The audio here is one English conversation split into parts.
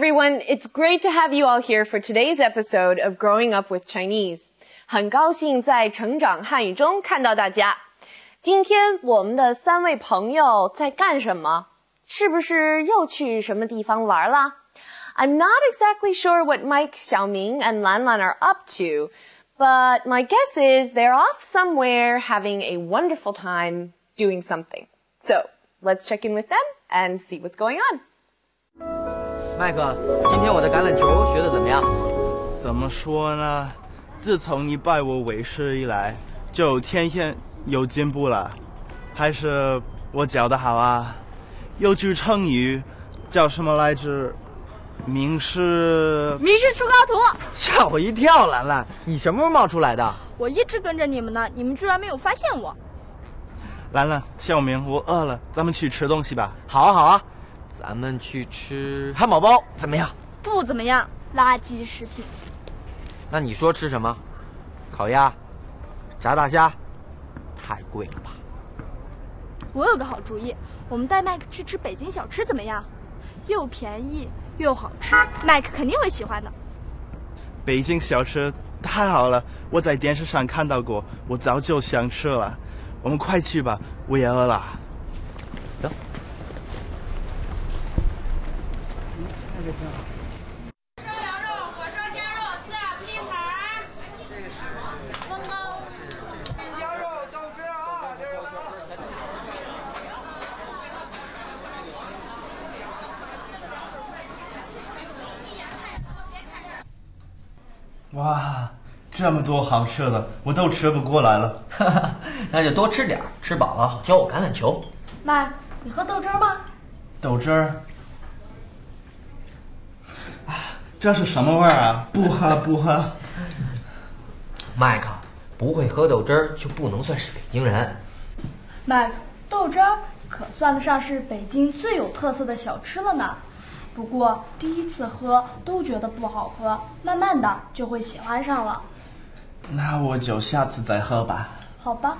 everyone. It's great to have you all here for today's episode of Growing Up with Chinese. 很高兴在成长汉语中看到大家。今天我们的3位朋友在干什么？是不是又去什么地方玩啦？ I'm not exactly sure what Mike, Xiaoming, and Lanlan are up to, but my guess is they're off somewhere having a wonderful time doing something. So, let's check in with them and see what's going on. 麦克，今天我的橄榄球学得怎么样？怎么说呢？自从你拜我为师以来，就天天有进步了。还是我教的好啊。有句成语叫什么来着？名师出高徒。吓我一跳，兰兰，你什么时候冒出来的？我一直跟着你们呢，你们居然没有发现我。兰兰，小明，我饿了，咱们去吃东西吧。好啊好啊，咱们去吃汉堡包，怎么样？不怎么样，垃圾食品。那你说吃什么？烤鸭、炸大虾，太贵了吧？我有个好主意，我们带麦克去吃北京小吃怎么样？又便宜又好吃，麦克肯定会喜欢的。北京小吃太好了，我在电视上看到过，我早就想吃了。我们快去吧，我也饿了。走。烧羊肉、火烧虾肉、4拼盘。风糕。地加肉、豆汁啊，这是我的。哇，这么多好吃的，我都吃不过来了。那就多吃点，吃饱了好教我橄榄球。麦，你喝豆汁吗？豆汁儿。这是什么味儿啊？不喝不喝。麦克，不会喝豆汁儿就不能算是北京人。麦克，豆汁儿可算得上是北京最有特色的小吃了呢。不过第一次喝都觉得不好喝，慢慢的就会喜欢上了。那我就下次再喝吧。好吧。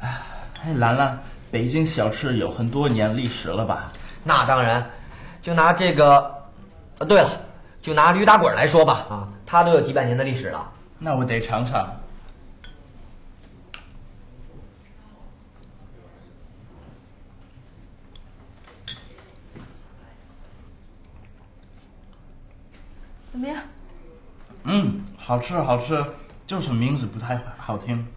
哎，兰兰，北京小吃有很多年历史了吧？那当然，就拿这个，对了，就拿驴打滚来说吧，啊，它都有几百年的历史了。那我得尝尝。怎么样？好吃好吃，就是名字不太好听。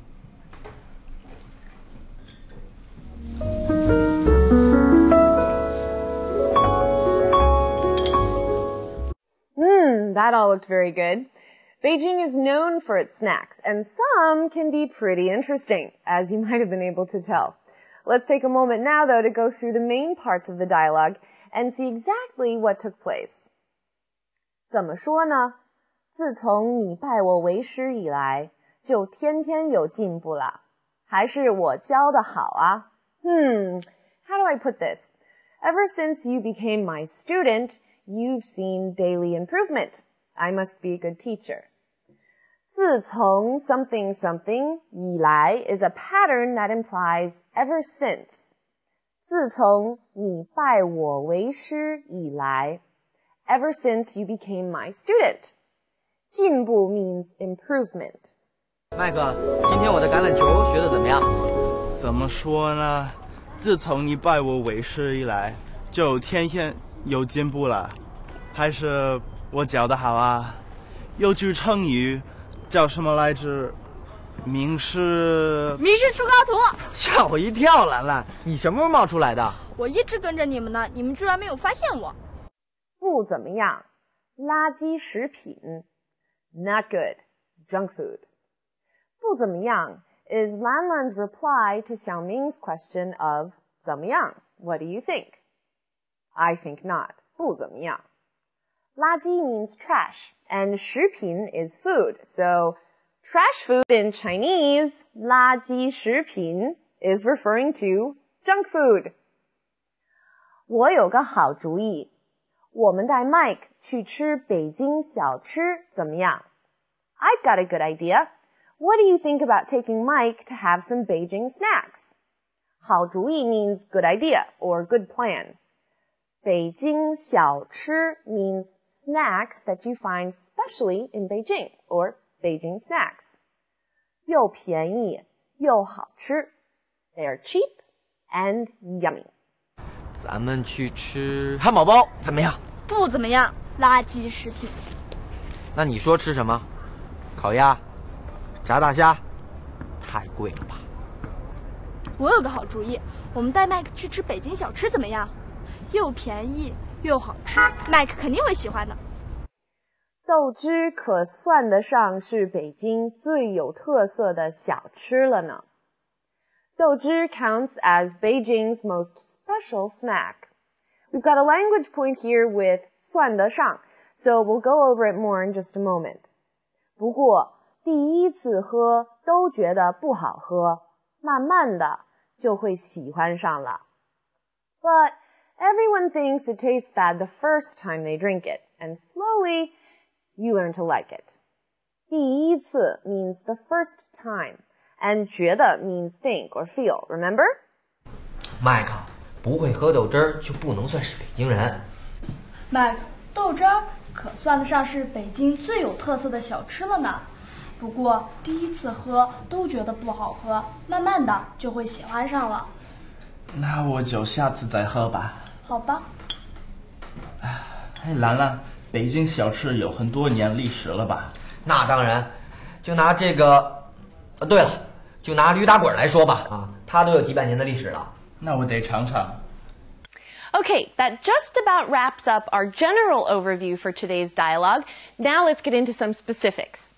That all looked very good. Beijing is known for its snacks, and some can be pretty interesting, as you might have been able to tell. Let's take a moment now, though, to go through the main parts of the dialogue and see exactly what took place. 怎么说呢？自从你拜我为师以来，就天天有进步了。还是我教的好啊。How do I put this? Ever since you became my student, you've seen daily improvement. I must be a good teacher. 自从 something something 以来 is a pattern that implies ever since. 自从你拜我为师以来 ever since you became my student. 进步 means improvement. 麦克，今天我的橄榄球学得怎么样？怎么说呢？自从你拜我为师以来，就天天有进步了。还是我教的好啊。有句成语叫什么来着？名师出高徒。吓我一跳，兰兰，你什么时候冒出来的？我一直跟着你们呢，你们居然没有发现我。不怎么样，垃圾食品 not good, junk food. 不怎么样 is Lanlan's reply to Xiaoming's question of 怎么样 what do you think? I think not, 不怎么样。垃圾 means trash, and 食品 is food, so trash food in Chinese, 垃圾食品 is referring to junk food. 我有个好主意，我们带 Mike 去吃北京小吃怎么样？ I've got a good idea. What do you think about taking Mike to have some Beijing snacks? 好主意 means good idea or good plan. Beijing 小吃 means snacks that you find specially in Beijing, or Beijing Snacks. 又便宜又好吃 They are cheap and yummy. 咱们去吃汉堡包怎么样？不怎么样，垃圾食品。那你说吃什么？烤鸭、炸大虾，太贵了吧？我有个好主意，我们带麦克去吃北京小吃怎么样？又便宜又好吃，麦克肯定会喜欢的。豆汁可算得上是北京最有特色的小吃了呢。豆汁 counts as Beijing's most special snack. We've got a language point here with 算得上, so we'll go over it more in just a moment. 不过第一次喝都觉得不好喝，慢慢的就会喜欢上了。But everyone thinks it tastes bad the first time they drink it, and slowly you learn to like it. 第一次 means the first time, and 觉得 means think or feel, remember? 麦克，不会喝豆汁儿就不能算是北京人。麦克，豆汁儿可算得上是北京最有特色的小吃了呢。不过第一次喝都觉得不好喝，慢慢的就会喜欢上了。那我就下次再喝吧。好吧。哎，兰兰，北京小吃有很多年历史了吧？那当然，就拿这个，对了，就拿驴打滚来说吧，啊，它都有几百年的历史了。那我得尝尝。Okay, that just about wraps up our general overview for today's dialogue. Now let's get into some specifics.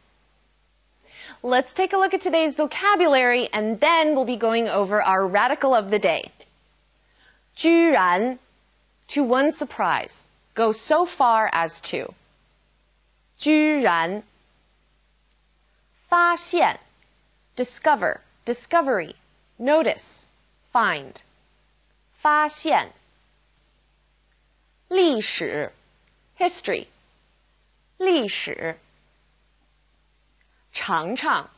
Let's take a look at today's vocabulary, and then we'll be going over our radical of the day. 居然, to one's surprise, go so far as to. 居然. 发现, discover, discovery, notice, find. 发现. 历史 history 历史尝尝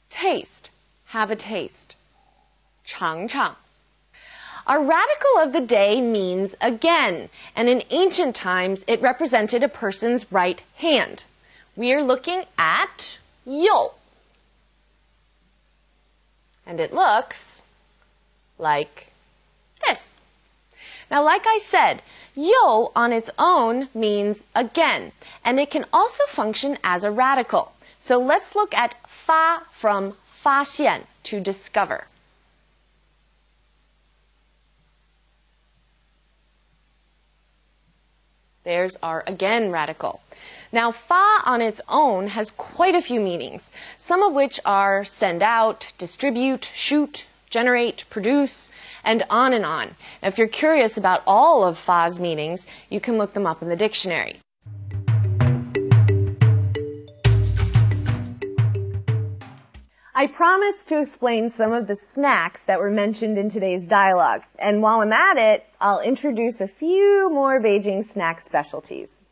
taste have a taste 尝尝 Our radical of the day means again, and in ancient times it represented a person's right hand. We are looking at 右 and it looks like this. Now, like I said, 右 on its own means again, and it can also function as a radical. So let's look at 发 from 发现 to discover. There's our again radical. Now, 发 on its own has quite a few meanings, some of which are send out, distribute, shoot, generate, produce, and on and on. Now, if you're curious about all of fa's meanings, you can look them up in the dictionary. I promised to explain some of the snacks that were mentioned in today's dialogue, and while I'm at it, I'll introduce a few more Beijing snack specialties.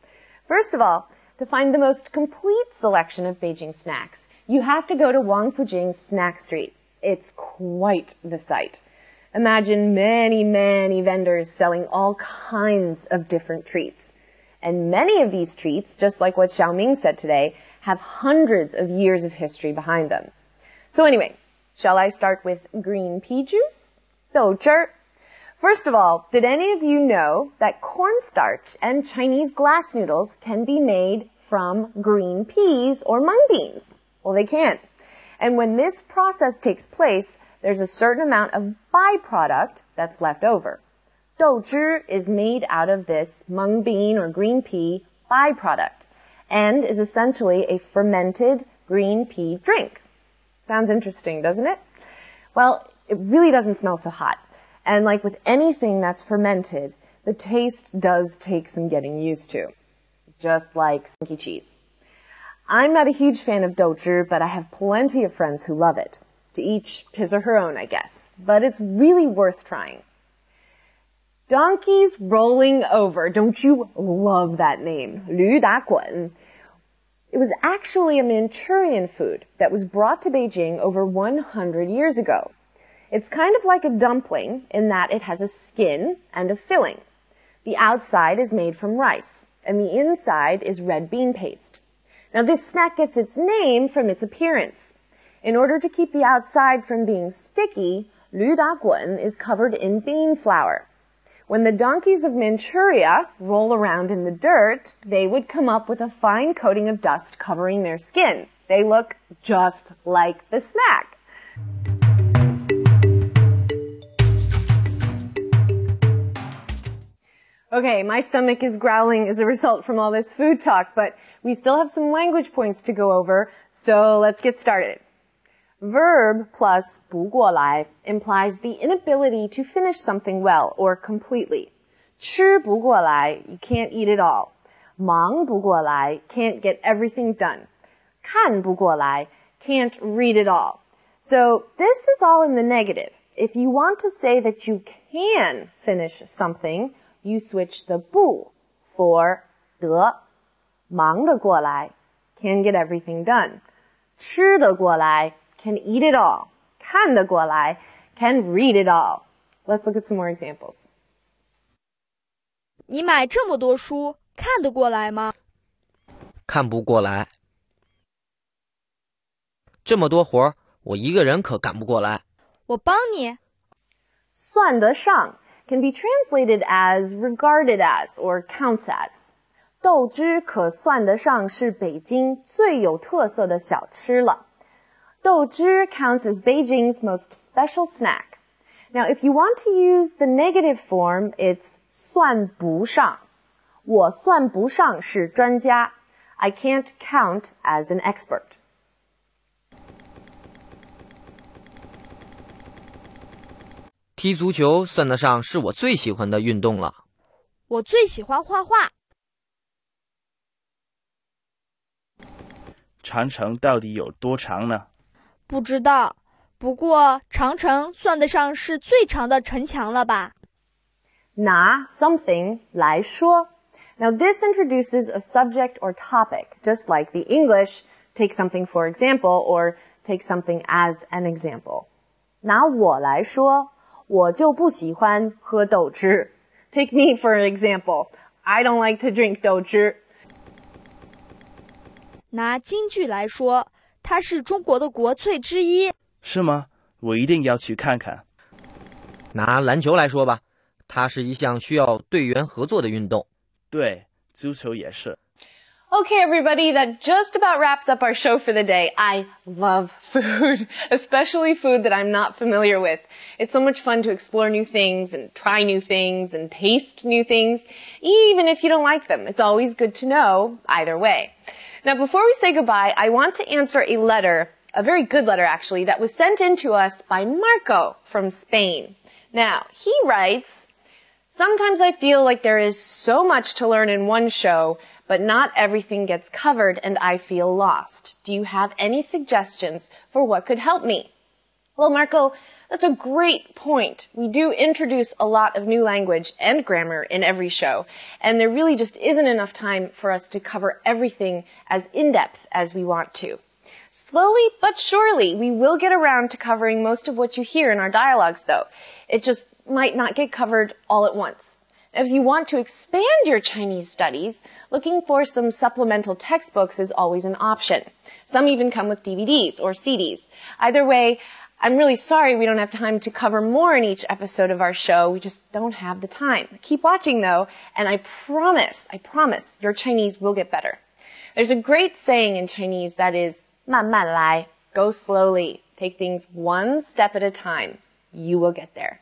First of all, to find the most complete selection of Beijing snacks, you have to go to Wang Fujing's Snack Street. It's quite the sight. Imagine many, many vendors selling all kinds of different treats. And many of these treats, just like what Xiaoming said today, have hundreds of years of history behind them. So anyway, shall I start with green pea juice? 豆汁儿. First of all, did any of you know that cornstarch and Chinese glass noodles can be made from green peas or mung beans? Well, they can. And when this process takes place, there's a certain amount of byproduct that's left over. 豆汁 is made out of this mung bean or green pea byproduct and is essentially a fermented green pea drink. Sounds interesting, doesn't it? Well, it really doesn't smell so hot. And like with anything that's fermented, the taste does take some getting used to. Just like stinky cheese. I'm not a huge fan of 豆汁, but I have plenty of friends who love it. To each his or her own, I guess. But it's really worth trying. Donkeys rolling over. Don't you love that name? 驴打滚. It was actually a Manchurian food that was brought to Beijing over 100 years ago. It's kind of like a dumpling in that it has a skin and a filling. The outside is made from rice, and the inside is red bean paste. Now this snack gets its name from its appearance. In order to keep the outside from being sticky, 驴打滚 is covered in bean flour. When the donkeys of Manchuria roll around in the dirt, they would come up with a fine coating of dust covering their skin. They look just like the snack. Okay, my stomach is growling as a result from all this food talk, but we still have some language points to go over, so let's get started. Verb plus 不过来 implies the inability to finish something well or completely. 吃不过来, you can't eat it all. 忙不过来, can't get everything done. 看不过来, can't read it all. So this is all in the negative. If you want to say that you can finish something, you switch the 不 for 得. 忙得过来, can get everything done. 吃得过来, can eat it all. 看得过来, can read it all. Let's look at some more examples. 你买这么多书，看得过来吗？看不过来。这么多活儿，我一个人可赶不过来。我帮你。算得上 can be translated as regarded as or counts as. 豆汁可算得上是北京最有特色的小吃了。豆汁 counts as Beijing's most special snack. Now, if you want to use the negative form, it's 算不上。我算不上是专家。I can't count as an expert. 踢足球算得上是我最喜欢的运动了。我最喜欢画画。长城到底有多长呢？不知道，不过长城算得上是最长的城墙了吧？拿 something 来说。Now this introduces a subject or topic, just like the English take something for example or take something as an example. 拿我来说，我就不喜欢喝豆汁。Take me for an example. I don't like to drink 豆汁。拿京剧来说，它是中国的国粹之一。是吗？我一定要去看看。拿篮球来说吧，它是一项需要队员合作的运动。对，足球也是。Okay, everybody, that just about wraps up our show for the day. I love food, especially food that I'm not familiar with. It's so much fun to explore new things and try new things and taste new things, even if you don't like them. It's always good to know either way. Now, before we say goodbye, I want to answer a letter, a very good letter actually, that was sent in to us by Marco from Spain. Now, he writes, sometimes I feel like there is so much to learn in one show, but not everything gets covered and I feel lost. Do you have any suggestions for what could help me? Well, Marco, that's a great point. We do introduce a lot of new language and grammar in every show, and there really just isn't enough time for us to cover everything as in-depth as we want to. Slowly but surely, we will get around to covering most of what you hear in our dialogues, though. It just might not get covered all at once. If you want to expand your Chinese studies, looking for some supplemental textbooks is always an option. Some even come with DVDs or CDs. Either way, I'm really sorry we don't have time to cover more in each episode of our show. We just don't have the time. Keep watching, though, and I promise, your Chinese will get better. There's a great saying in Chinese that is, 慢慢来, go slowly. Take things one step at a time. You will get there.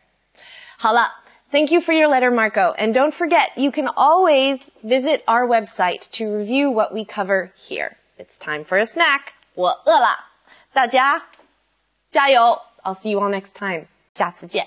好了. Thank you for your letter, Marco. And don't forget, you can always visit our website to review what we cover here. It's time for a snack. 我饿了。大家加油. I'll see you all next time. 下次见.